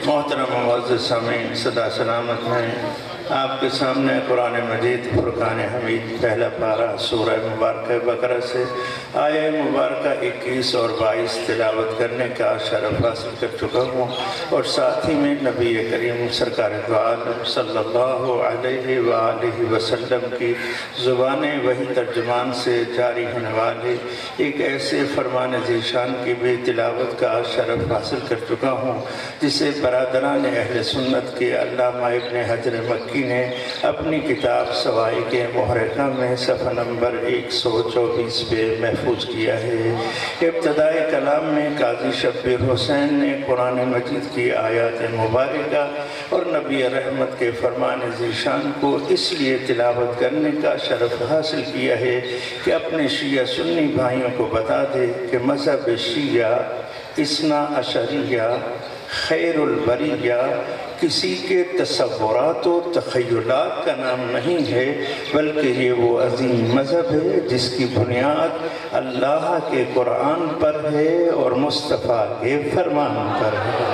محترم معزز سامعین، صدا سلامت ہیں۔ آپ کے سامنے قرآن مجید فرقان حمید پہلا پارہ سورہ مبارکہ بقرہ سے آیہ مبارکہ 21 اور 22 تلاوت کرنے کا شرف حاصل کر چکا ہوں، اور ساتھ ہی میں نبی کریم سرکار دو عالم صلی اللہ علیہ وآلہ وسلم کی زبان وحی ترجمان سے جاری ہونے والے ایک ایسے فرمان ذیشان کی بھی تلاوت کا شرف حاصل کر چکا ہوں جسے برادران اہل سنت کے علامہ ابن حجر مکی نے اپنی کتاب سوائق محرقہ میں صفحہ نمبر 124 پہ محفوظ کیا ہے۔ ابتدائی کلام میں قاضی شبیر حسین نے قرآن مجید کی آیات مبارکہ اور نبی رحمت کے فرمان ذیشان کو اس لیے تلاوت کرنے کا شرف حاصل کیا ہے کہ اپنے شیعہ سنی بھائیوں کو بتا دے کہ مذہب شیعہ اثنا عشریہ خیر البریہ کسی کے تصورات و تخیلات کا نام نہیں ہے، بلکہ یہ وہ عظیم مذہب ہے جس کی بنیاد اللہ کے قرآن پر ہے اور مصطفیٰ کے فرمان پر ہے۔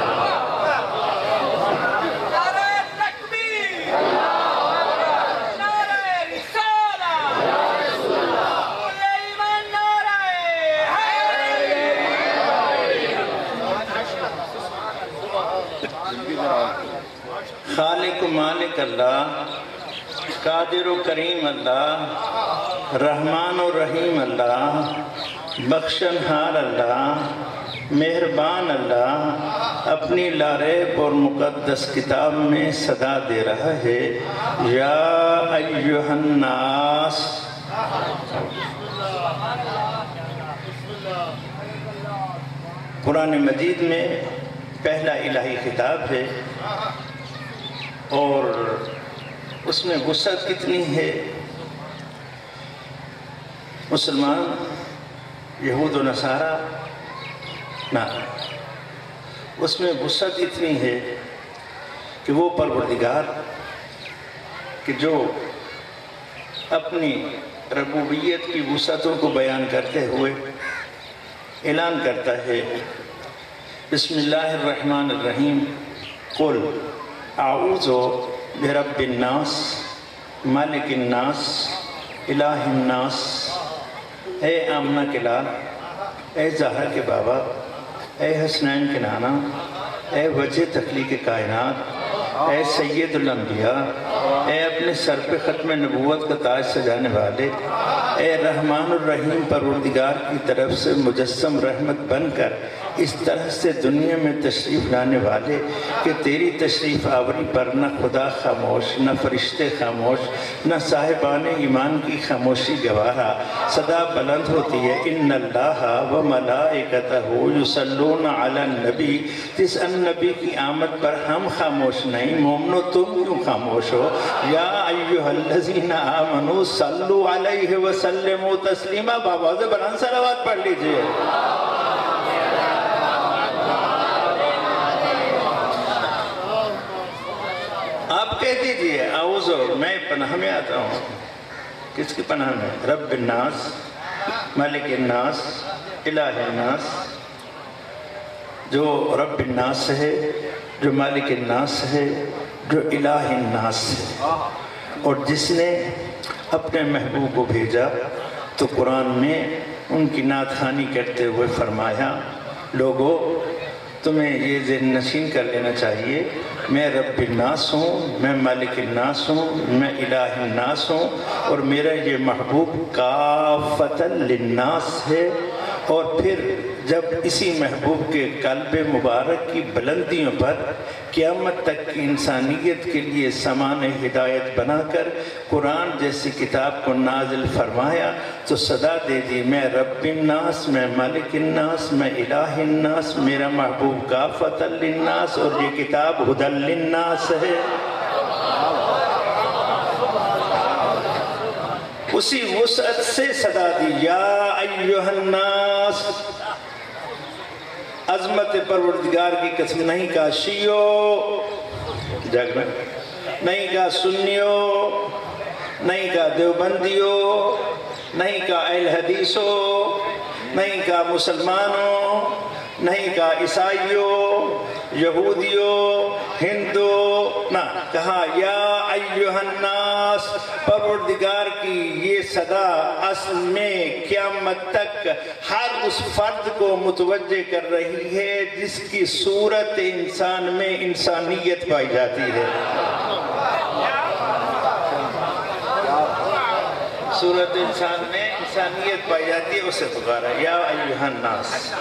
خالق و مالک اللہ، قادر و کریم اللہ، رحمان و رحیم اللہ، بخشنہار اللہ، مہربان اللہ اپنی لاریب اور مقدس کتاب میں صدا دے رہا ہے، یا ایہا الناس۔ قرآن مجید میں پہلا الہی خطاب ہے، اور اس میں وسعت کتنی ہے۔ مسلمان، یہود و نصارہ نہ، اس میں وسعت اتنی ہے کہ وہ پروردگار کہ جو اپنی ربوبیت کی وسعتوں کو بیان کرتے ہوئے اعلان کرتا ہے، بسم اللہ الرحمن الرحیم، قل اعوذ برب الناس مالک الناس الہ الناس۔ اے آمنہ کے لال، اے زہرا کے بابا، اے حسنین کے نانا، اے وجہ تخلیق کائنات، اے سید الانبیاء، اے اپنے سر پہ ختم نبوت کا تاج سجانے والے، اے رحمان الرحیم پروردگار کی طرف سے مجسم رحمت بن کر اس طرح سے دنیا میں تشریف لانے والے کہ تیری تشریف آوری پر نہ خدا خاموش، نہ فرشتے خاموش، نہ صاحبان ایمان کی خاموشی گوارا، صدا بلند ہوتی ہے، ان اللہ و ملائکتہ یصلون علی النبی، جس النبی کی آمد پر ہم خاموش نہیں، مومنو تم کیوں خاموش ہو؟ یا ایہا الذین آمنوا صلو علیہ وسلموا تسلیما۔ بابا سے بلند صلوات پڑھ لیجئے۔ آپ کہہ دیجئے اعوذ، میں پناہ میں آتا ہوں۔ کس کی پناہ میں؟ رب الناس، مالک الناس، الہ الناس۔ جو رب الناس ہے، جو مالک الناس ہے، جو الہ الناس ہے، اور جس نے اپنے محبوب کو بھیجا تو قرآن میں ان کی نعت خوانی کرتے ہوئے فرمایا، لوگو تمہیں یہ ذہن نشین کر لینا چاہیے، میں رب الناس ہوں، میں مالک الناس ہوں، میں الہ الناس ہوں، اور میرا یہ محبوب کافۃ للناس ہے۔ اور پھر جب اسی محبوب کے قلب مبارک کی بلندیوں پر قیامت تک کی انسانیت کے لیے سامان ہدایت بنا کر قرآن جیسی کتاب کو نازل فرمایا تو صدا دے دی، میں رب الناس، میں مالک الناس، میں الہ الناس، میرا محبوب کافۃ للناس، اور یہ کتاب ھدی للناس ہے۔ اسی وسعت سے صدا دی، یا ایہا الناس۔ عظمت پروردگار کی قسم، نہیں کہا شیعو جگ میں، نہیں کہا سنیو، نہیں کہا دیوبندیو، نہیں کہا اہل حدیثو، نہیں کہا مسلمانوں، نہیں کہا عیسائیوں، یہودیوں، ہندو نہ، کہا یا ایھا الناس، پروردگار کی یہ صدا اصل میں قیامت تک ہر اس فرد کو متوجہ کر رہی ہے جس کی صورت انسان میں انسانیت پائی جاتی ہے۔ صورت انسان میں انسانیت پائی جاتی ہے، اسے پکارا یا ایھا الناس۔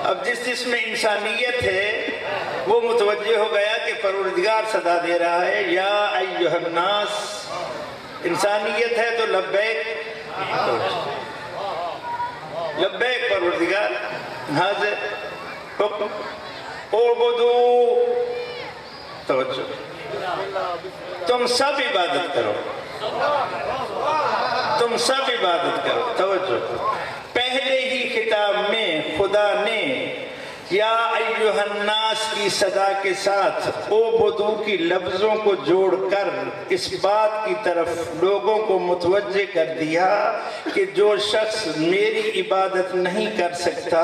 اب جس میں انسانیت ہے وہ متوجہ ہو گیا کہ پروردگار صدا دے رہا ہے یا ایھا الناس، انسانیت ہے تو لبیک، لبیک پروردگار، حاضر، حکم، اعبدو، توجہ، تم سب عبادت کرو، تم سب عبادت کرو، توجہ۔ پہلے ہی خطاب میں خدا نے یا ایھا الناس کی صدا کے ساتھ اعبدو کی لفظوں کو جوڑ کر اس بات کی طرف لوگوں کو متوجہ کر دیا کہ جو شخص میری عبادت نہیں کر سکتا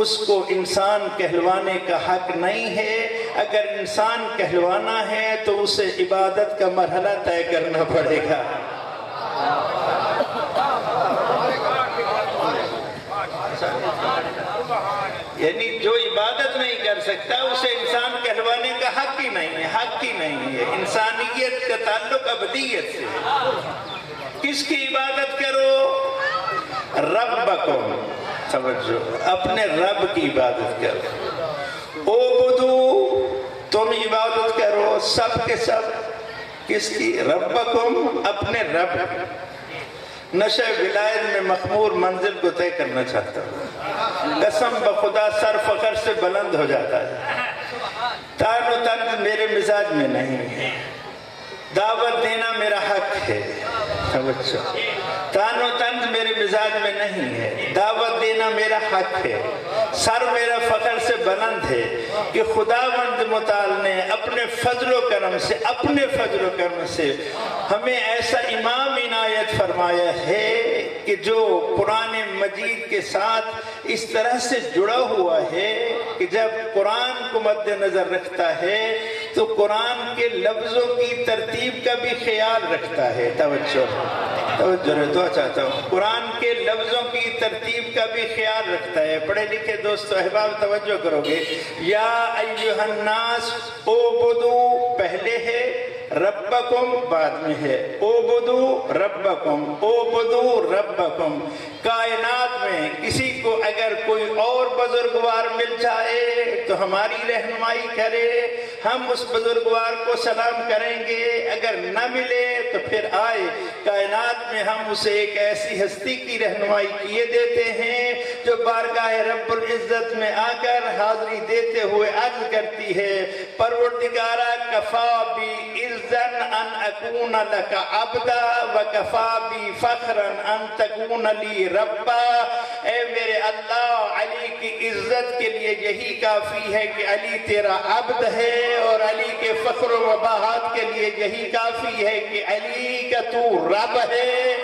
اس کو انسان کہلوانے کا حق نہیں ہے، اگر انسان کہلوانا ہے تو اسے عبادت کا مرحلہ طے کرنا پڑے گا۔ یعنی جو عبادت نہیں کر سکتا اسے انسان کہلوانے کا حق ہی نہیں ہے، حق ہی نہیں ہے۔ انسانیت کا تعلق ابدیت سے۔ کس کی عبادت کرو؟ ربکم، توجہ، اپنے رب کی عبادت کرو۔ اعبدو، تم عبادت کرو، سب کے سب، کس کی؟ ربکم، اپنے رب۔ نشہ ولایت میں مخمور منزل کو طے کرنا چاہتا ہوں، قسم بخدا سر فخر سے بلند ہو جاتا ہے۔ تان و طنز میرے مزاج میں نہیں ہے، دعوت دینا میرا حق ہے، توجہ، تان و طنز میرے مزاج میں نہیں ہے، دعوت دینا میرا حق ہے۔ سر میرا فخر سے بلند ہے کہ خداوند متعال نے اپنے فضل و کرم سے، اپنے فضل و کرم سے ہمیں ایسا امام عنایت فرمایا ہے کہ جو قرآن مجید کے ساتھ اس طرح سے جڑا ہوا ہے کہ جب قرآن کو مد نظر رکھتا ہے تو قرآن کے لفظوں کی ترتیب کا بھی خیال رکھتا ہے۔ توجہ، دعا چاہتا ہوں، قرآن کے لفظوں کی ترتیب کا بھی خیال رکھتا ہے۔ پڑھے لکھے دوستو احباب توجہ کرو گے، یا ایھا الناس، اعبدو پہلے ہے، ربکم بعد میں ہے، اعبدو ربکم، اعبدو ربکم۔ کائنات میں کسی کو اگر کوئی اور بزرگوار مل جائے تو ہماری رہنمائی کرے، ہم اس بزرگوار کو سلام کریں گے، اگر نہ ملے تو پھر آئے کائنات میں ہم اسے ایک ایسی ہستی کی رہنمائی کیے دیتے ہیں جو بارگاہ رب العزت میں آ کر حاضری دیتے ہوئے عرض کرتی ہے، پروردگارا کفا be عزن in اکون look Abida وکفا be فخرا ان تکون لی ربا۔ اے میرے اللہ، علی کی عزت کے لیے یہی کافی ہے کہ علی تیرا عبد ہے، اور علی کے فخر و وباحت کے لیے یہی کافی ہے کہ علی کا تو رب ہے۔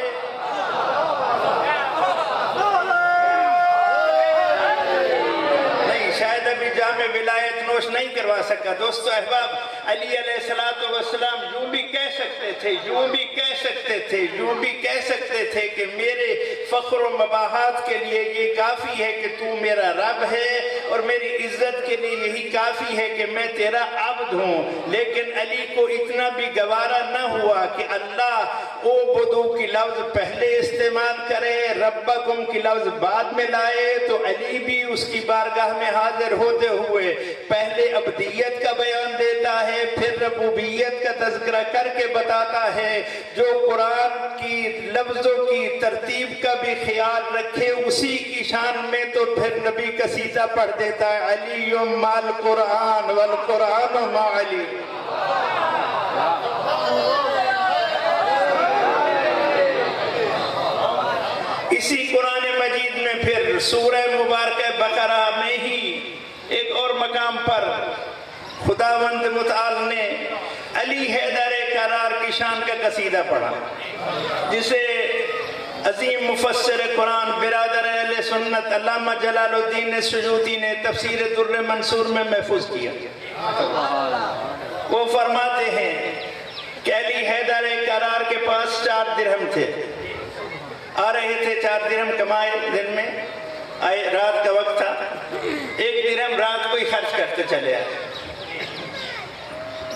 نہیں، شاید ابھی جامع ولایت نوش نہیں کروا سکا۔ دوستو احباب، علی علیہ السلام یوں بھی کہہ سکتے تھے، یوں بھی کہہ سکتے تھے، یوں بھی کہہ سکتے تھے کہ میرے فخر و مباحات کے لیے یہ کافی ہے کہ تو میرا رب ہے، اور میری عزت کے لیے یہی کافی ہے کہ میں تیرا عبد ہوں۔ لیکن علی کو اتنا بھی گوارا نہ ہوا کہ اللہ اعبدو کی لفظ پہلے استعمال کرے، ربکم کی لفظ بعد میں لائے، تو علی بھی اس کی بارگاہ میں حاضر ہوتے ہوئے پہلے عبدیت کا بیان دیتا ہے، پھر ربوبیت کا تذکرہ کر کے بتاتا ہے۔ جو قرآن کی لفظوں کی ترتیب کا بھی خیال رکھے اسی کی شان میں تو پھر نبی قصیدہ پڑھ دیتا ہے، علی مع القرآن والقرآن مع علی۔ اسی قرآن مجید میں پھر سورہ مبارکہ بقرہ میں ہی ایک اور مقام پر خداوند متعال نے علی حیدر کرار کی شان کا قصیدہ پڑھا، جسے عظیم مفسر قرآن برادر اہل سنت علامہ جلال الدین سیوطی نے تفسیر در منصور میں محفوظ کیا. وہ فرماتے ہیں کہ علی حیدر کرار کے پاس 4 درہم تھے. آ رہے تھے 4 درہم کمائے دن میں. آئے رات کا وقت تھا. 1 درہم رات کو ہی خرچ کرتے چلے آئے.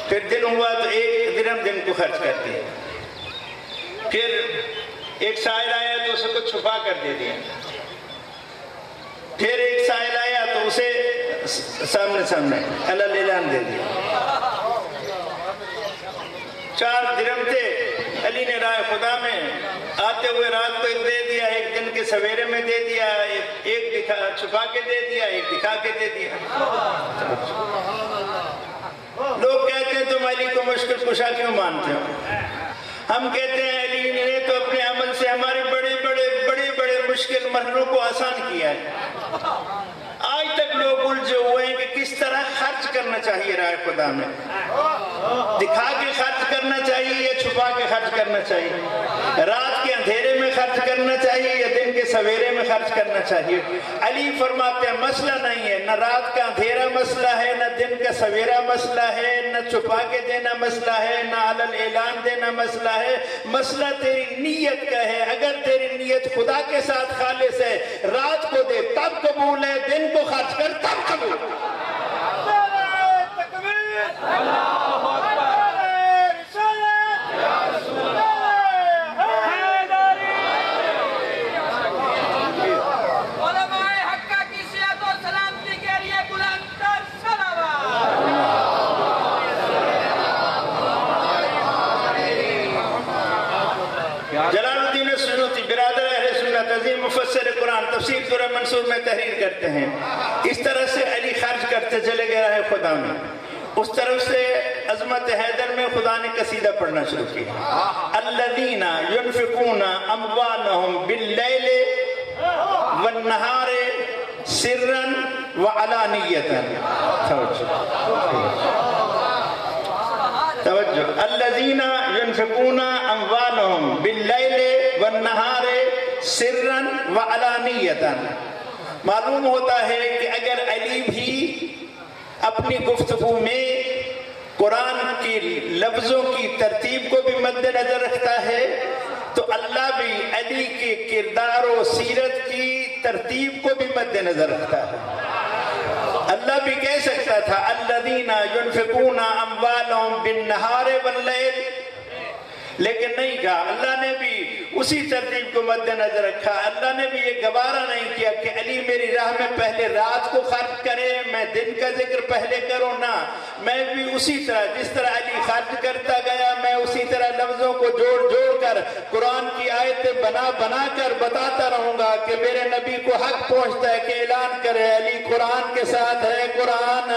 پھر دن ہوا تو 1 درہم دن کو خرچ کرتے. پھر ایک سائل آیا تو اسے کو چھپا کر دے دیا. پھر ایک سائل آیا تو اسے سامنے علل اعلان دے دیا. 4 درہم تھے. علی نے راہ خدا میں آتے ہوئے رات کو ایک دے دیا, ایک دن کے سویرے میں دے دیا, ایک دکھا چھپا کے دے دیا, ایک دکھا کے دے دیا. لوگ کہتے ہیں تم علی کو مشکل کشا کیوں مانتے ہو؟ ہم کہتے ہیں علی نے تو اپنے عمل سے ہمارے بڑے مشکل مرحلوں کو آسان کیا ہے. آج تک لوگ الجھے ہوئے ہیں کہ کس طرح خرچ کرنا چاہیے راہ خدا میں. دکھا کے خرچ کرنا چاہیے یا چھپا کے خرچ کرنا چاہیے؟ رات کے اندھیرے میں خرچ کرنا چاہیے یا دن کے سویرے میں خرچ کرنا چاہیے؟ علی فرماتے ہیں مسئلہ نہیں ہے, نہ رات کا اندھیرا مسئلہ ہے, نہ دن کا سویرا مسئلہ ہے, نہ چھپا کے دینا مسئلہ ہے, نہ علل اعلان دینا مسئلہ ہے. مسئلہ تیری نیت کا ہے. اگر تیری نیت خدا کے ساتھ خالص ہے, رات کو دے تب قبول ہے, دن کو خرچ کر تب قبول. جلال الدین سیوطی برادر اہل سنت عظیم مفسر قرآن تفسیر در منصور میں تحریر کرتے ہیں. اس طرح سے علی خرچ کرتے چلے گیا ہے خدا میں. اس طرف سے عظمت حیدر میں خدا نے قصیدہ پڑھنا شروع کیا. الذین ينفقون اموالهم باللیل والنہار سرا وعلانیتا. توجہ. الذین ينفقون اموالهم باللیل والنہار سرا وعلانیتا. معلوم ہوتا ہے کہ اگر علی بھی اپنی گفتگو میں قرآن کی لفظوں کی ترتیب کو بھی مد نظر رکھتا ہے تو اللہ بھی علی کے کردار و سیرت کی ترتیب کو بھی مد نظر رکھتا ہے. اللہ بھی کہہ سکتا تھا الذین ينفقون اموالهم بالنہار واللیل, لیکن نہیں کہا. اللہ نے بھی اسی ترتیب کو مد نظر رکھا. اللہ نے بھی یہ گوارا نہیں کیا کہ علی میری راہ میں پہلے رات کو خرچ کرے, میں دن کا ذکر پہلے کروں. نہ, میں بھی اسی طرح جس طرح علی خرچ کرتا گیا میں اسی طرح لفظوں کو جوڑ کر قرآن کی آیتیں بنا کر بتاتا رہوں گا کہ میرے نبی کو حق پہنچتا ہے کہ اعلان کرے علی قرآن کے ساتھ ہے. قرآن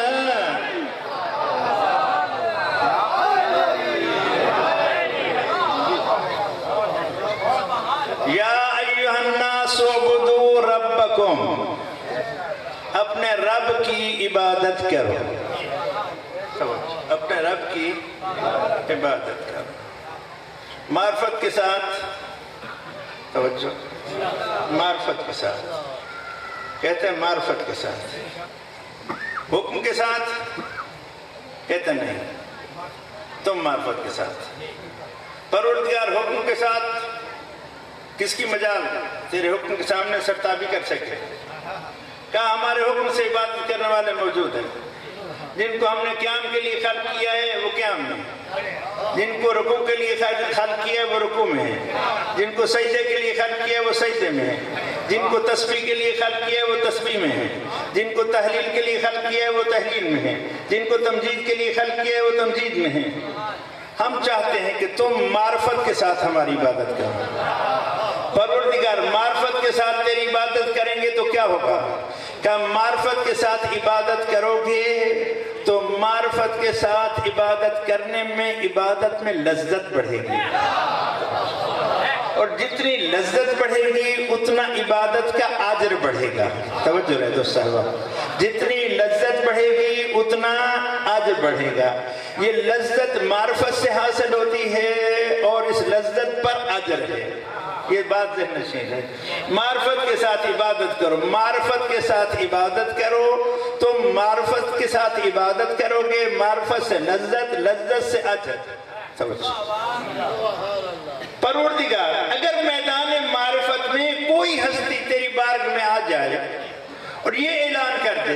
یا ایھا الناس اعبدوا ربکم, اپنے رب کی عبادت کرو. اپنے رب کی عبادت کرو معرفت کے ساتھ. توجہ, معرفت کے ساتھ کہتے ہیں, معرفت کے ساتھ. حکم کے ساتھ کہتے نہیں, تم معرفت کے ساتھ. پروردگار حکم کے ساتھ کس کی مجال تیرے حکم کے سامنے سرتابی کر سکے؟ کہا ہمارے حکم سے عبادت کرنے والے موجود ہیں. جن کو ہم نے قیام کے لیے خلق کیا ہے وہ قیام میں, جن کو رکوع کے لیے خلق کیا ہے وہ رکوع میں ہے, جن کو سجدے کے لیے خلق کیا ہے وہ سجدے میں ہے, جن کو تسبیح کے لیے خلق کیا ہے وہ تسبیح میں ہے, جن کو تحلیل کے لیے خلق کیا ہے وہ تحلیل میں ہے, جن کو تمجید کے لیے خلق کیا ہے وہ تمجید میں ہے. ہم چاہتے ہیں کہ تم معرفت کے ساتھ ہماری عبادت کرو. پروردگار معرفت کے ساتھ تیری عبادت کریں گے تو کیا ہوگا؟ کہ معرفت کے ساتھ عبادت کرو گے تو معرفت کے ساتھ عبادت کرنے میں عبادت میں لذت بڑھے گی, اور جتنی لذت بڑھے گی اتنا عبادت کا اجر بڑھے گا. توجہ رہے دوست صاحبہ, جتنی لذت بڑھے گی اتنا اجر بڑھے گا. یہ لذت معرفت سے حاصل ہوتی ہے اور اس لذت پر اجر ہے. یہ بات ذہن نشین ہے. معرفت کے ساتھ عبادت کرو. معرفت کے ساتھ عبادت کرو. تم معرفت کے ساتھ عبادت کرو گے. معرفت سے لذت، لذت سے اجر. پروردگار اگر میدان معرفت میں کوئی ہستی تیری بارگاہ میں آ جائے اور یہ اعلان کر دے،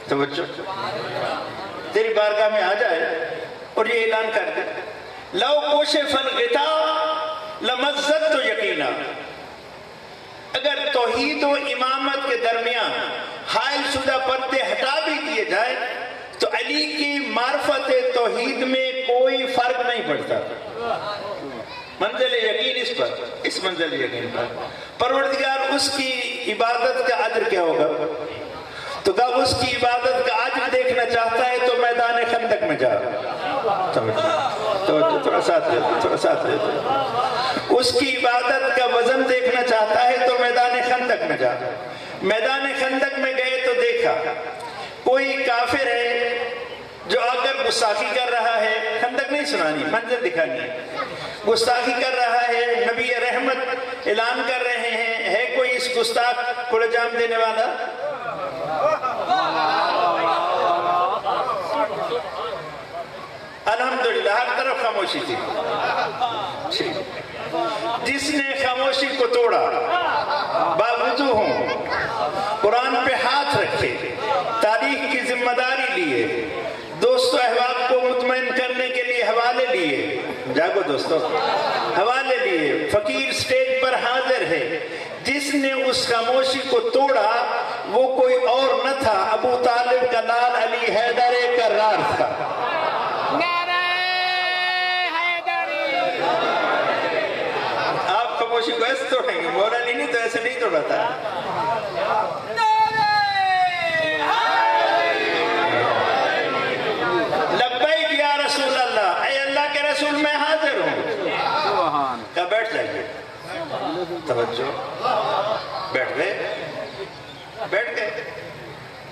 توجہ، تیری بارگاہ میں آ جائے اور یہ اعلان کر دے، لو کشف الغطاء لمزدت یقینا، اگر توحید و امامت کے درمیان حائل شدہ پردے ہٹا بھی دیے جائے تو علی کی معرفت توحید میں کوئی فرق نہیں پڑتا. منزل یقین اس پر، اس منزل یقین پر. پروردگار اس کی عبادت کا اجر کیا ہوگا؟ تو کہا اس کی عبادت کا اجر دیکھنا چاہتا ہے تو میدان خندق میں جا. تھوڑا ساتھ لے، تھوڑا ساتھ لے. اس کی عبادت کا وزن دیکھنا چاہتا ہے تو میدان خندق میں جا. میدان خندق میں گئے تو دیکھا کوئی کافر ہے جو آ کر گستاخی کر رہا ہے. خندق نہیں سنانی، منظر دکھانی ہے. گستاخی کر رہا ہے، نبی رحمت اعلان کر رہے ہیں. ہے کوئی اس گستاخ کو انجام دینے والا؟ الحمدللہ ہر طرف خاموشی تھی. جس نے خاموشی کو توڑا، باوجود ہوں، قرآن پہ ہاتھ رکھے، تاریخ کی ذمہ داری لیے، دوست و احباب کو مطمئن کرنے کے لیے حوالے لیے، جاگو دوستو، حوالے لیے، فقیر سٹیج پر حاضر ہے. جس نے اس خاموشی کو توڑا وہ کوئی اور نہ تھا، ابو طالب کا لال علی حیدر کرار تھا. آپ خاموشی کو ایسے توڑیں گے، مولا علی نہیں تو ایسے نہیں توڑا تھا. لبیک یا رسول اللہ، اے اللہ کے رسول میں حاضر ہوں. کہا بیٹھ جائیے. توجہ، بیٹھ گئے، بیٹھ گئے.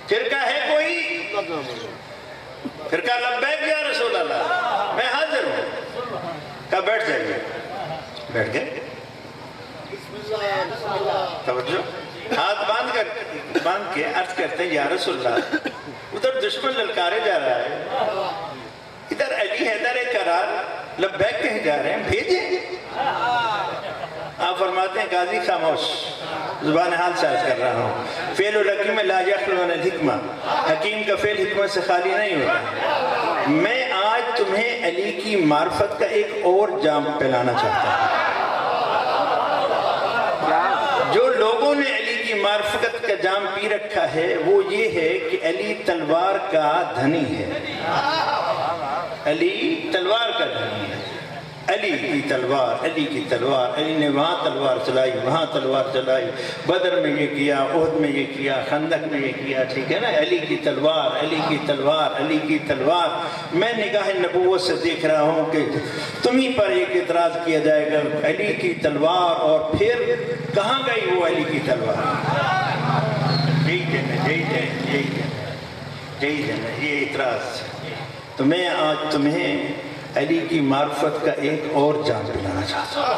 فرقہ ہے کوئی؟ فرقہ لبیک یا رسول اللہ میں حاضر ہوں. کہا بیٹھ جائیے. بیٹھ گئے. توجہ، ہاتھ باندھ کے عرض کرتے ہیں یا رسول اللہ، ادھر دشمن للکارے جا رہا ہے، ادھر علی حیدر کرار لبیک کہے جا رہے ہیں، بھیجیں. آپ فرماتے ہیں قاضی خاموش، زبان حال سے عرض کر رہا ہوں. فعل الحکیم لا یخلو من الحکمہ، حکیم کا فعل حکمت سے خالی نہیں ہوتا. میں آج تمہیں علی کی معرفت کا ایک اور جام پلانا چاہتا ہوں. جو لوگوں نے علی کی معرفت کا جام پی رکھا ہے وہ یہ ہے کہ علی تلوار کا دھنی ہے. علی تلوار کا دھنی ہے. علی کی تلوار، علی کی تلوار، علی نے وہاں تلوار چلائی، وہاں تلوار چلائی، بدر میں یہ کیا، احد میں یہ کیا، خندق میں یہ کیا. ٹھیک ہے نا؟ علی کی تلوار، علی کی تلوار، علی کی تلوار. میں نگاہ نبوت سے دیکھ رہا ہوں کہ تمہیں پر ایک اعتراض کیا جائے گا، علی کی تلوار، اور پھر کہاں گئی وہ علی کی تلوار؟ یہ اعتراض. تو میں آج تمہیں علی کی معرفت کا ایک اور جام پلانا چاہتا ہوں.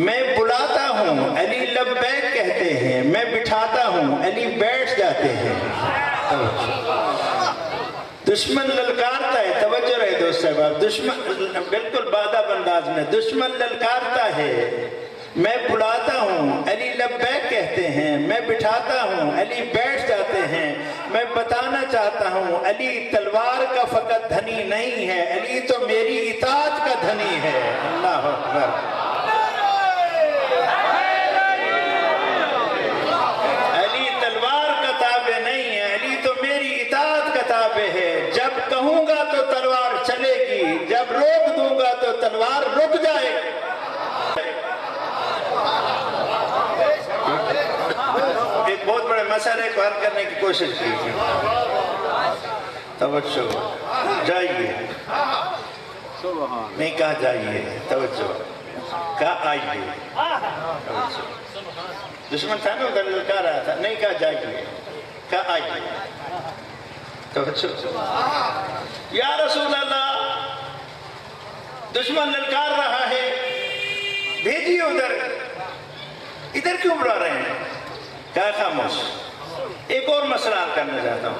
میں بلاتا ہوں، علی لبیک کہتے ہیں. میں بٹھاتا ہوں، علی بیٹھ جاتے ہیں. دشمن للکارتا ہے. توجہ رہے دوست صاحب، دشمن بالکل بادہ بنداز میں، دشمن للکارتا ہے. میں بلاتا ہوں، علی لبیک کہتے ہیں. میں بٹھاتا ہوں، علی بیٹھ جاتے ہیں. میں بتانا چاہتا ہوں علی تلوار کا فقط دھنی نہیں ہے، علی تو میری اطاعت کا دھنی ہے. اللہ اکبر. علی تلوار کا تابع نہیں ہے، علی تو میری اطاعت کا تابع ہے. جب کہوں گا تو تلوار چلے گی، جب روک دوں گا تو تلوار رک جائے گی. ایک بہت بڑے مسئلے کو حل کرنے کی کوشش کی. توجہ، جائیے. نہیں کہا جائیے، توجہ، کہا آئیے. دشمن تھا نا ادھر للکار رہا تھا، نہیں کہا جائیے، کہا آئیے. توجہ. یا رسول اللہ، دشمن للکار رہا ہے، بھیجیے ادھر، ادھر کیوں بلا رہے ہیں؟ کہا خاموش، ایک اور مسئلہ کرنا چاہتا ہوں۔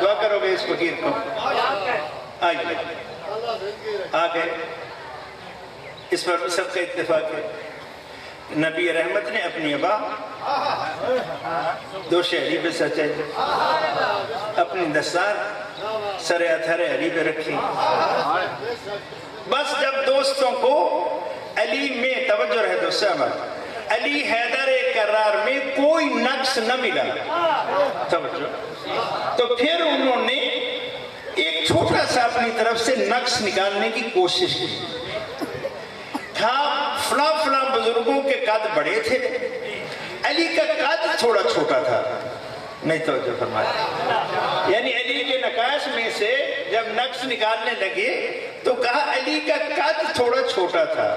دعا کرو گے اس فقیر کو؟ آئیے، آگے اس پر سب کا اتفاق ہے۔ نبی رحمت نے اپنی ابا دوش علی پہ سچے، اپنی دستار سر اطہر علی پہ رکھی۔ بس جب دوستوں کو علی میں توجہ رہے تو صحابہ علی حیدر کرار میں کوئی نقص نہ ملا، توجہ، تو پھر انہوں نے ایک چھوٹا سا اپنی طرف سے نقص نکالنے کی کوشش کی۔ تھا فلاں بزرگوں کے قد بڑے تھے، علی کا قد تھوڑا چھوٹا تھا، نہیں توجہ فرمایا، یعنی علی کے نقائص میں سے جب نقص نکالنے لگے تو کہا علی کا قد تھوڑا چھوٹا تھا۔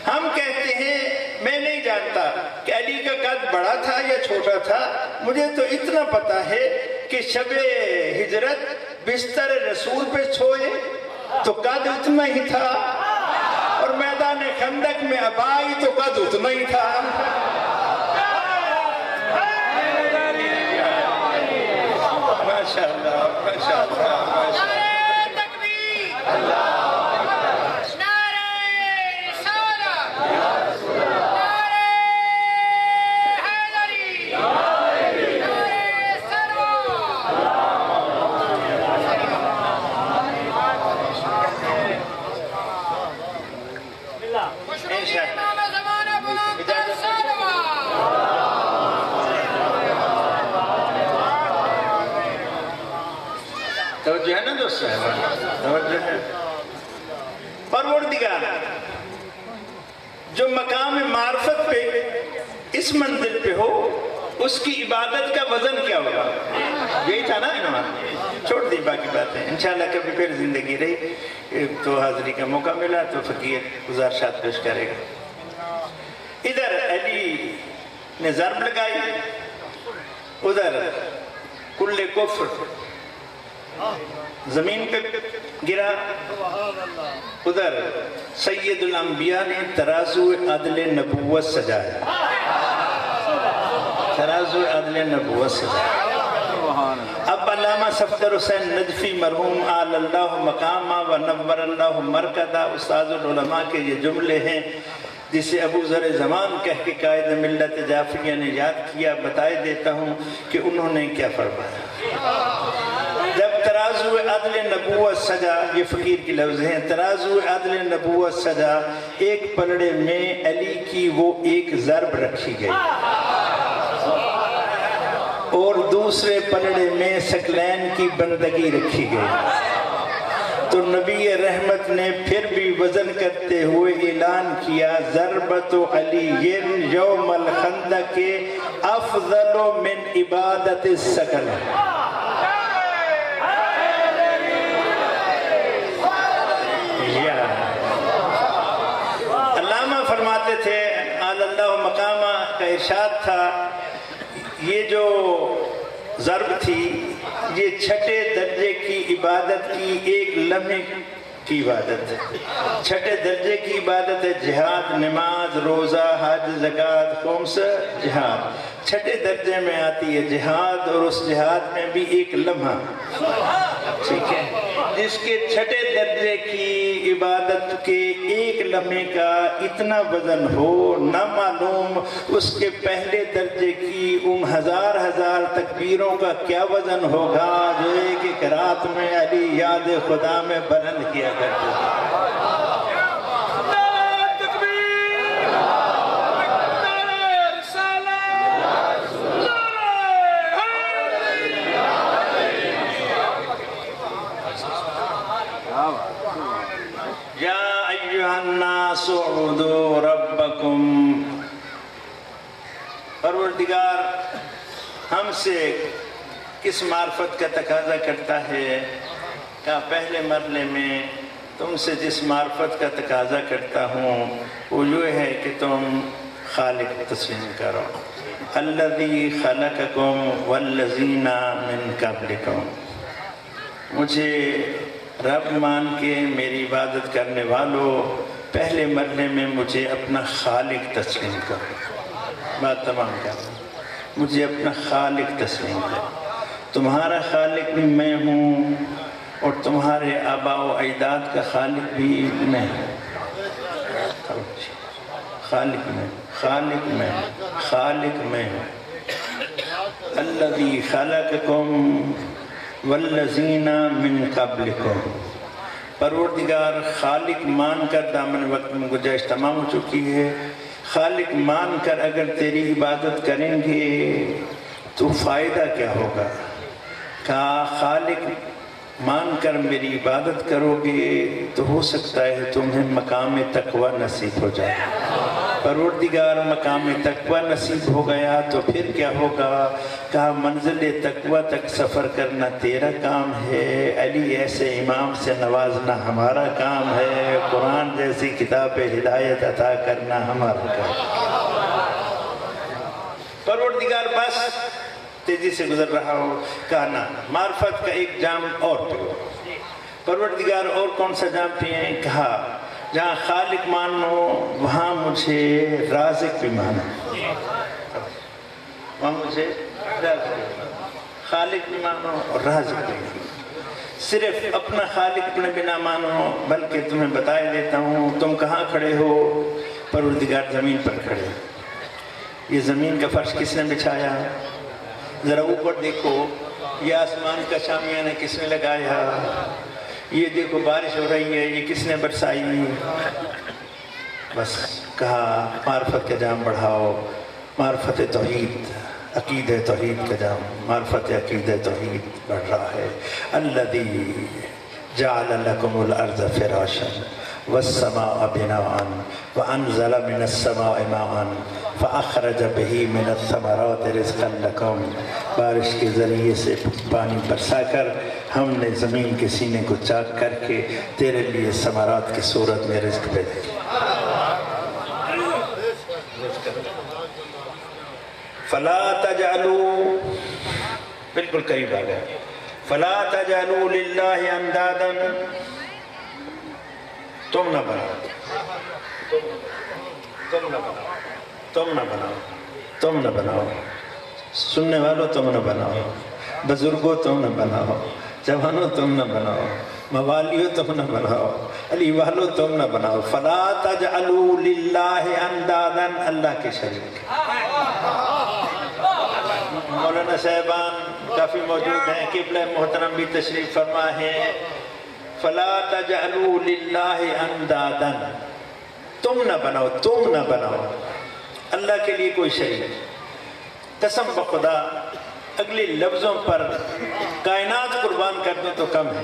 ہم کہتے ہیں میں نہیں جانتا کہ علی کا قد بڑا تھا یا چھوٹا تھا، مجھے تو اتنا پتا ہے کہ شب ہجرت بستر رسول پہ چھوئے تو قد اتنا ہی تھا، اور میدان خندق میں ابائی تو قد اتنا ہی تھا۔ ماشاءاللہ ماشاءاللہ ماشاءاللہ۔ توجہ ہے نا دوست صاحب، توجہ ہے۔ پروردگار جو مقام معرفت پہ اس منزل پہ ہو، اس کی عبادت کا وزن کیا ہوگا؟ یہی تھا نا عنوان۔ چھوڑ دی باقی باتیں، انشاءاللہ کبھی پھر زندگی رہی تو حاضری کا موقع ملا تو فقیر گزارشات پیش کرے گا۔ ادھر علی نے ضرب لگائی، ادھر کل کفر زمین پہ گرا، ادھر سید الانبیاء نے ترازو عدل نبوت سجایا، ترازو عدل نبوت سجایا۔ اب علامہ صفدر حسین نجفی مرحوم آل اللہ مقامہ و نور اللہ مرکدہ استاذ العلماء کے یہ جملے ہیں جسے ابو ذر زمان کہہ کے قائد ملت جعفریہ نے یاد کیا۔ بتائے دیتا ہوں کہ انہوں نے کیا فرمایا۔ جب ترازو عدل نبوت سجا، یہ فقیر کی لفظ ہیں، ترازو عدل نبوت سجا، ایک پلڑے میں علی کی وہ ایک ضرب رکھی گئی اور دوسرے پلڑے میں ثقلین کی بندگی رکھی گئی۔ تو نبی رحمت نے پھر بھی وزن کرتے ہوئے اعلان کیا، ضربت علی یوم الخندق افضل من عبادت الثقل۔ علامہ فرماتے تھے آل اللہ مقامہ کا ارشاد تھا، یہ جو ضرب تھی یہ چھٹے درجے کی عبادت کی ایک لمحے کی عبادت ہے، چھٹے درجے کی عبادت ہے، جہاد، نماز، روزہ، حج، زکوٰۃ، خمس، جہاد چھٹے درجے میں آتی ہے جہاد، اور اس جہاد میں بھی ایک لمحہ، ٹھیک ہے، جس کے چھٹے درجے کی عبادت کے ایک لمحے کا اتنا وزن ہو، نہ معلوم اس کے پہلے درجے کی ان ہزار ہزار تکبیروں کا کیا وزن ہوگا جو ایک رات میں علی یاد خدا میں بلند کیا کرتے تھے۔ یا ایھا الناس اعبدوا ربکم، پروردگار ہم سے کس معرفت کا تقاضا کرتا ہے؟ کہ پہلے مرحلے میں تم سے جس معرفت کا تقاضا کرتا ہوں وہ یہ ہے کہ تم خالق تسلیم کرو، الذی خلقکم والذین من قبلکم، مجھے رب مان کے میری عبادت کرنے والوں، پہلے مرحلے میں مجھے اپنا خالق تسلیم کرو۔ بات تمام کر رہا ہوں، مجھے اپنا خالق تسلیم کرو۔ تمہارا خالق بھی میں ہوں اور تمہارے آباء و اجداد کا خالق بھی میں ہوں۔ خالق میں، خالق میں، خالق میں ہوں۔ الذی خلقکم والذین من قبلکم، پروردگار خالق مان کر دامن وقت میں گنجائش تمام ہو چکی ہے۔ خالق مان کر اگر تیری عبادت کریں گے تو فائدہ کیا ہوگا؟ کہا خالق مان کر میری عبادت کرو گے تو ہو سکتا ہے تمہیں مقام تقوی نصیب ہو جائے۔ پروردگار مقام تقوی نصیب ہو گیا تو پھر کیا ہوگا؟ کہا منزل تقوی تک سفر کرنا تیرا کام ہے، علی ایسے امام سے نوازنا ہمارا کام ہے، قرآن جیسی کتاب ہدایت عطا کرنا ہمارا کام ہے۔ پروردگار بس تیزی سے گزر رہا ہو، کہا نا معرفت کا ایک جام اور پیو۔ پروردگار اور کون سا جام پیئیں؟ کہا جہاں خالق مانو وہاں مجھے رازق بھی مانو، وہاں مجھے رازق بھی مانو، خالق بھی مانو اور رازق بھی مانو۔ صرف اپنا خالق اپنے بنا مانو، بلکہ تمہیں بتائے دیتا ہوں تم کہاں کھڑے ہو؟ پروردگار زمین پر کھڑے۔ یہ زمین کا فرش کس نے بچھایا؟ ذرا اوپر دیکھو، یہ آسمان کا شامیانہ کس نے لگایا؟ یہ دیکھو بارش ہو رہی ہے، یہ کس نے برسائی؟ بس کہا معرفت کا جام بڑھاؤ، معرفت توحید، عقید توحید کا جام، معرفت عقید توحید بڑھ رہا ہے۔ الذی جعل لکم الارض فراشا والسماء بناء وانزل من السماء ماء فاخرج به من الثمرات رزقا لکم، بارش کے ذریعے سے پانی برسا کر ہم نے زمین کے سینے کو چاک کر کے تیرے لیے ثمرات کی صورت میں رزق پیدا کیا۔ فلا تجعلوا، بالکل قریب آ گئے، فلا تجعلوا للہ اندادا، تم نہ بناؤ، تم نہ بناؤ، تم نہ بناؤ، تم نہ بناؤ، سننے والوں تم نہ بناؤ، بزرگوں تم نہ بناؤ، جوانوں تم نہ بناؤ، موالیوں تم نہ بناؤ، علی والوں تم نہ بناؤ۔ فلا تجعلوا للہ اندادا، اللہ کے شریک۔ مولانا صاحبان کافی موجود ہیں، قبلہ محترم بھی تشریف فرما ہے۔ فلا تجعلوا للہ اندادا، تم نہ بناؤ، تم نہ بناؤ اللہ کے لیے کوئی شریک۔ قسم بخدا اگلے لفظوں پر کائنات قربان کر دیں تو کم ہے۔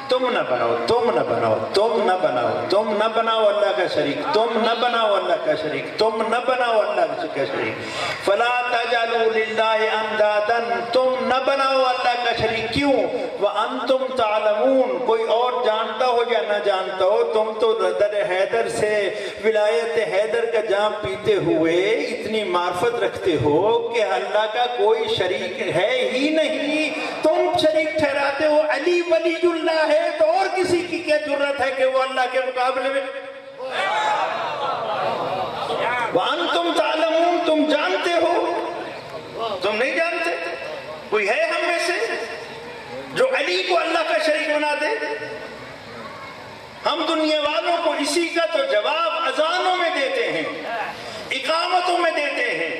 تم نہ بناؤ، تم نہ بناؤ، تم نہ بناؤ، تم نہ بناؤ اللہ کا شریک، تم نہ بناؤ اللہ کا شریک، تم نہ بناؤ اللہ کا شریک۔ فلا تجعلوا للہ اندادا، تم نہ بناؤ اللہ کا شریک۔ کیوں؟ وانتم تعلمون، کوئی اور جانتا ہو یا نہ جانتا ہو، تم تو در حیدر سے ولایت حیدر کا جام پیتے ہوئے اتنی معرفت رکھتے ہو کہ اللہ کا کوئی شریک ہے ہی نہیں، تم شریک ٹھہراتے ہو علی ولی اللہ ہے، تو اور کسی کی کیا جرت ہے کہ وہ اللہ کے مقابلے میں؟ وَأَنْتُمْ تَعْلَمُونَ، تم جانتے ہو، تم نہیں جانتے؟ کوئی ہے ہم میں سے جو علی کو اللہ کا شریک بنا دے؟ ہم دنیا والوں کو اسی کا تو جواب اذانوں میں دیتے ہیں، اقامتوں میں دیتے ہیں،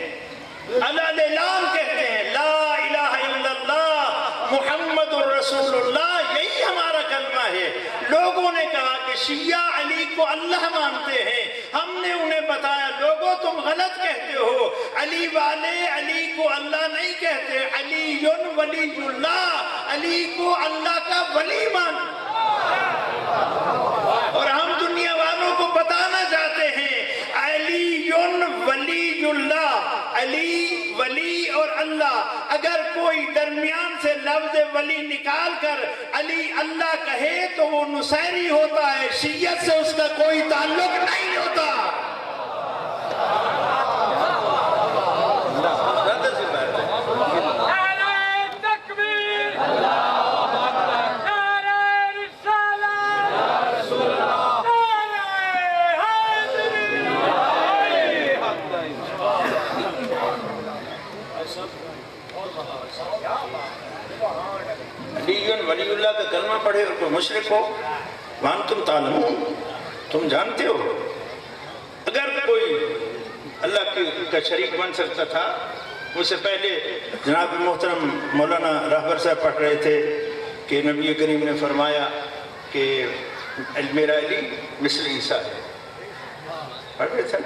الاعلان کہتے ہیں لا الہ الا اللہ محمد الرسول اللہ، یہی ہمارا کلمہ ہے۔ لوگوں نے کہا کہ شیعہ علی کو اللہ مانتے ہیں، ہم نے انہیں بتایا لوگوں تم غلط کہتے ہو، علی والے علی کو اللہ نہیں کہتے، علی ولی اللہ، علی کو اللہ کا ولی مان۔ اور ہم دنیا والوں کو بتانا چاہتے ہیں علی ولی اللہ، علی ولی اور اللہ، اگر کوئی درمیان سے لفظ ولی نکال کر علی اللہ کہے تو وہ نصیری ہوتا ہے، شیعت سے اس کا کوئی تعلق نہیں ہوتا۔ نعرہ تکبیر، نعرہ رسالت، ولی اللہ کا کلمہ پڑھے اور کوئی مشرک ہو، وانتم تعلمون، تم جانتے ہو۔ اگر کوئی اللہ کا شریک بن سکتا تھا، اس سے پہلے جناب محترم مولانا راہبر صاحب پڑھ رہے تھے کہ نبی کریم نے فرمایا کہ میرا علی مثل عیسیٰ ہے، پڑھ رہے تھے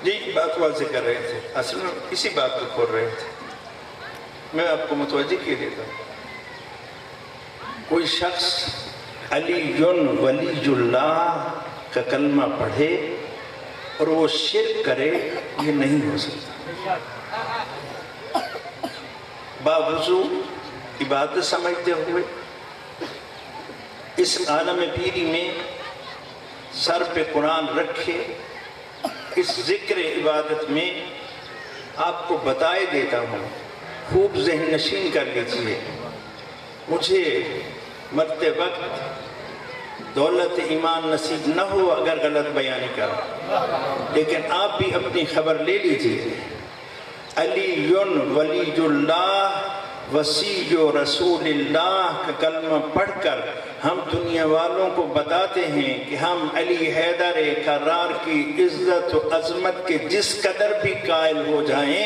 جی، بات واضح کر رہے تھے، اصل میں اسی بات کو کھول رہے تھے، میں آپ کو متوجہ کیے دیتا ہوں۔ کوئی شخص علی ولی اللہ کا کلمہ پڑھے اور وہ شرک کرے، یہ نہیں ہو سکتا۔ باوضو عبادت سمجھتے ہوئے اس عالم پیری میں سر پہ قرآن رکھے، اس ذکر عبادت میں آپ کو بتائے دیتا ہوں، خوب ذہن نشین کر لیجئے۔ مجھے مرتے وقت دولت ایمان نصیب نہ ہو اگر غلط بیانی کروں، لیکن آپ بھی اپنی خبر لے لیجئے۔ علی ولی اللہ وسیع رسول اللہ کا کلمہ پڑھ کر ہم دنیا والوں کو بتاتے ہیں کہ ہم علی حیدر کرار کی عزت و عظمت کے جس قدر بھی قائل ہو جائیں،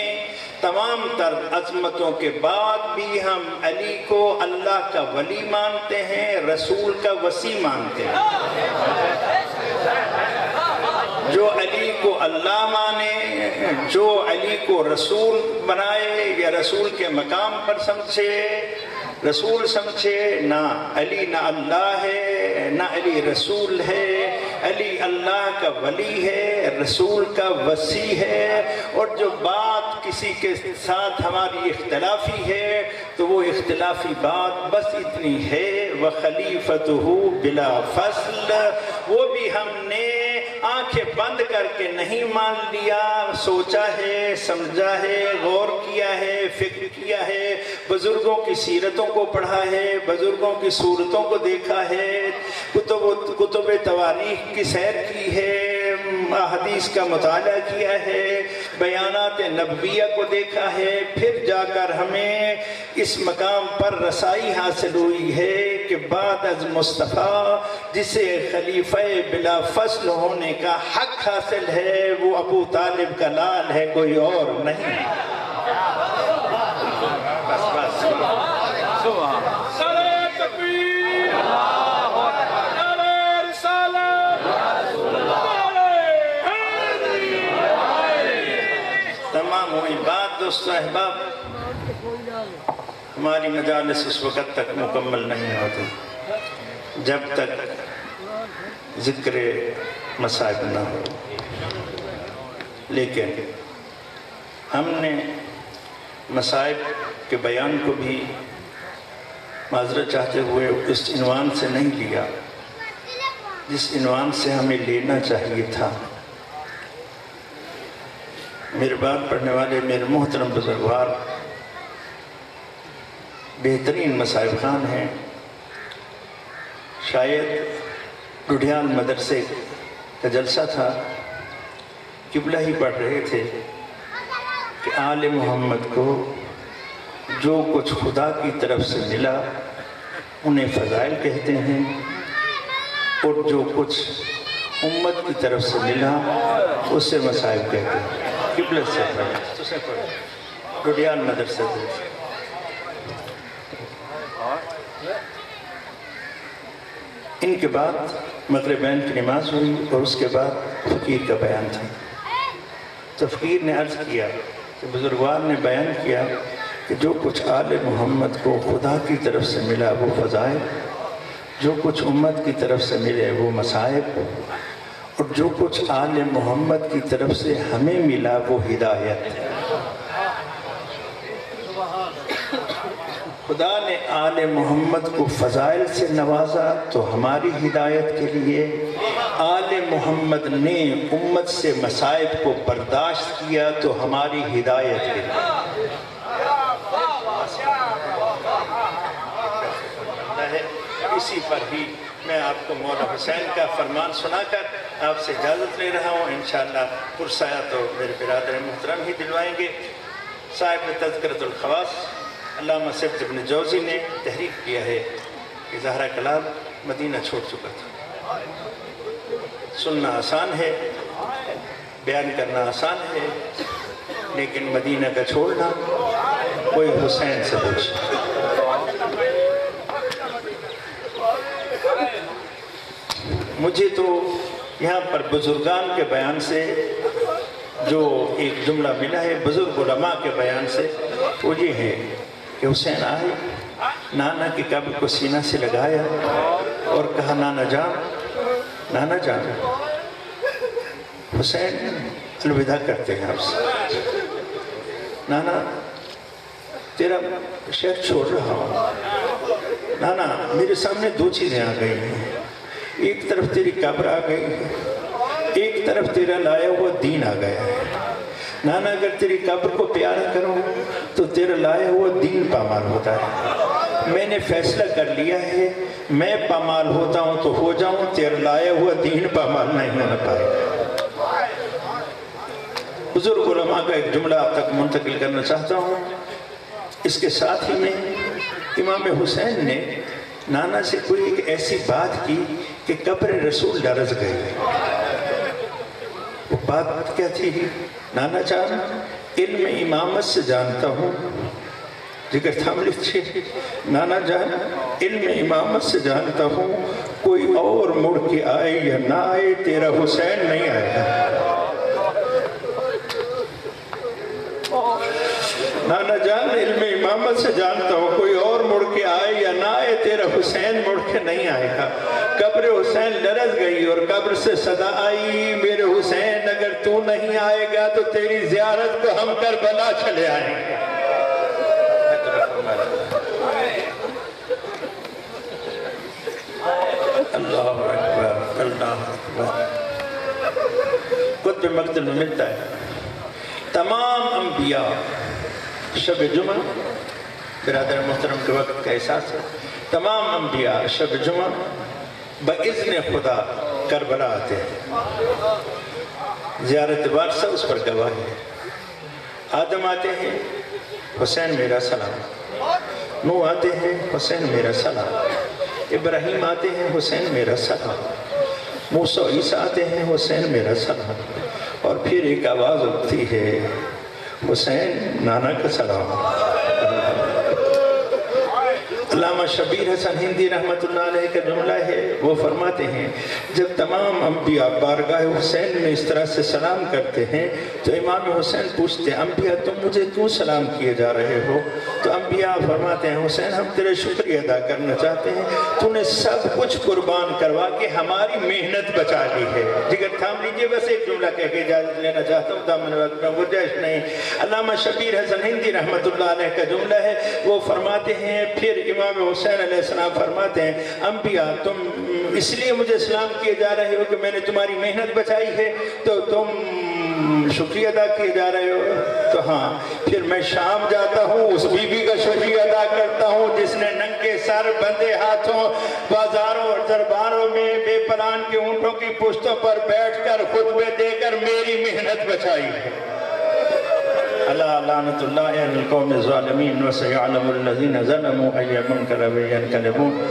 تمام تر عظمتوں کے بعد بھی ہم علی کو اللہ کا ولی مانتے ہیں، رسول کا وسیع مانتے ہیں۔ جو علی کو اللہ مانے، جو علی کو رسول بنائے یا رسول کے مقام پر سمجھے، رسول سمجھے، نہ علی نہ اللہ ہے، نہ علی رسول ہے، علی اللہ کا ولی ہے، رسول کا وسیع ہے۔ اور جو بات کسی کے ساتھ ہماری اختلافی ہے تو وہ اختلافی بات بس اتنی ہے، وَخَلِيفَتُهُ بِلَا فَصْلٍ، وہ بھی ہم نے آنکھیں بند کر کے نہیں مان لیا، سوچا ہے، سمجھا ہے، غور کیا ہے، فکر کیا ہے، بزرگوں کی سیرتوں کو پڑھا ہے، بزرگوں کی صورتوں کو دیکھا ہے، کتب تواریخ کی سیر کی ہے، احادیث کا مطالعہ کیا ہے، بیانات نبویہ کو دیکھا ہے، پھر جا کر ہمیں اس مقام پر رسائی حاصل ہوئی ہے کہ بعد از مصطفیٰ جسے خلیفہ بلا فصل ہونے کا حق حاصل ہے وہ ابو طالب کا لال ہے، کوئی اور نہیں۔ بس بس تمام ہوئی بات۔ دوستو احباب، ہماری مجالس اس وقت تک مکمل نہیں ہوتی جب تک ذکر مصائب نہ ہو، لیکن ہم نے مصائب کے بیان کو بھی معذرت چاہتے ہوئے اس عنوان سے نہیں لیا جس عنوان سے ہمیں لینا چاہیے تھا۔ میرے بات پڑھنے والے میرے محترم بزرگوار بہترین مصائب خان ہیں، شاید ڈڈھیال مدرسے کا جلسہ تھا، قبلہ ہی پڑھ رہے تھے کہ آل محمد کو جو کچھ خدا کی طرف سے ملا انہیں فضائل کہتے ہیں، اور جو کچھ امت کی طرف سے ملا اسے مصائب کہتے ہیں۔ قبلہ سے پڑھے ڈڈھیال مدرسے سے۔ ان کے بعد مغربین کی نماز ہوئی اور اس کے بعد فقیر کا بیان تھا۔ تو فقیر نے عرض کیا کہ بزرگوار نے بیان کیا کہ جو کچھ آل محمد کو خدا کی طرف سے ملا وہ فضائل، جو کچھ امت کی طرف سے ملے وہ مصائب، اور جو کچھ آل محمد کی طرف سے ہمیں ملا وہ ہدایت۔ خدا نے آل محمد کو فضائل سے نوازا تو ہماری ہدایت کے لیے، آل محمد نے امت سے مصائب کو برداشت کیا تو ہماری ہدایت کے لیے۔ اسی پر ہی میں آپ کو مولانا حسین کا فرمان سنا کر آپ سے اجازت لے رہا ہوں۔ انشاءاللہ پرسایہ تو میرے برادر محترم ہی دلوائیں گے۔ صاحب تذکرۃ الخواص علامہ سبت ابن جوزی نے تحریک کیا ہے کہ زہرا کلال مدینہ چھوڑ چکا تھا۔ سننا آسان ہے، بیان کرنا آسان ہے، لیکن مدینہ کا چھوڑنا کوئی حسین سے پوچھے۔ مجھے تو یہاں پر بزرگان کے بیان سے جو ایک جملہ ملا ہے، بزرگ علماء کے بیان سے، وہ یہ ہے کہ حسین آئے، نانا کی قبر کو سینہ سے لگایا اور کہا نانا جان، نانا جان، حسین الوداع کرتے ہیں آپ سے، نانا تیرا شہر چھوڑ رہا ہوں، نانا میرے سامنے دو چیزیں آ گئی ہیں، ایک طرف تیری قبر آ گئی ہے، ایک طرف تیرا لایا ہوا دین آ گیا ہے، نانا اگر تیری قبر کو پیارا کروں تو تیرا لایا ہوا دین پامال ہوتا ہے، میں نے فیصلہ کر لیا ہے میں پامال ہوتا ہوں تو ہو جاؤں، تیرا لایا ہوا دین پامال نہیں ہونا پائے۔ بزرگ علماء کا ایک جملہ آپ تک منتقل کرنا چاہتا ہوں، اس کے ساتھ ہی میں امام حسین نے نانا سے کوئی ایک ایسی بات کی کہ قبر رسول لرز گئی۔ وہ بات کیا تھی؟ نانا جان علم امامت سے جانتا ہوں، جگر تھام لکھے، نانا جان علم امامت سے جانتا ہوں، کوئی اور مڑ کے آئے یا نہ آئے تیرا حسین نہیں آئے گا۔ نانا جان علم امامت سے جانتا ہوں، کوئی اور مڑ کے آئے یا نہ آئے تیرا حسین مڑ کے نہیں آئے گا۔ قبر حسین لرز گئی اور قبر سے صدا آئی، میرے حسین اگر تو نہیں آئے گا تو تیری زیارت کو ہم کربلا چلے آئیں گے۔ اللہ اکبر، اللہ اکبر۔ قطب مقتل میں ملتا ہے تمام انبیاء شب جمعہ، برادر محترم کے وقت کا احساس ہے، تمام انبیاء شب جمعہ باذن خدا کربلا آتے ہیں۔ زیارت وارثہ اس پر گواہ ہے۔ آدم آتے ہیں، حسین میرا سلام، نوح آتے ہیں، حسین میرا سلام، ابراہیم آتے ہیں، حسین میرا سلام، موسیٰ عیسیٰ آتے ہیں، حسین میرا سلام، اور پھر ایک آواز اٹھتی ہے، حسین نانا کا سلام۔ علامہ شبیر حسن ہندی رحمت اللہ علیہ کا جملہ ہے، وہ فرماتے ہیں جب تمام انبیاء بارگاہ حسین میں اس طرح سے سلام کرتے ہیں تو امام حسین پوچھتے ہیں انبیاء تم مجھے کیوں سلام کیے جا رہے ہو؟ تو انبیاء فرماتے ہیں حسین ہم تیرے شکریہ ادا کرنا چاہتے ہیں، تو نے سب کچھ قربان کروا کے ہماری محنت بچا لی ہے۔ جگر تھام لیجئے، بس ایک جملہ کہہ کے اجازت لینا چاہتا ہوں، دامن وقت میں گنجائش نہیں۔ علامہ شبیر حسن ہندی رحمت اللہ علیہ کا جملہ ہے، وہ فرماتے ہیں پھر امام حسین علیہ السلام فرماتے ہیں انبیاء تم اس لیے مجھے سلام کیے جا رہے ہو کہ میں نے تمہاری محنت بچائی ہے، تو تم شکریہ ادا کیے جا رہے ہو؟ تو ہاں، پھر میں شام جاتا ہوں، اس بی بی کا شکریہ ادا کرتا ہوں جس نے ننگے سر بندے ہاتھوں بازاروں اور درباروں میں بے پلان کے اونٹوں کی پشتوں پر بیٹھ کر خطبے دے کر میری محنت بچائی ہے۔ اللہ لعنت اللہ علی القوم الظالمین وسیعلم الذین ظلموا ای منقلب ینقلبون۔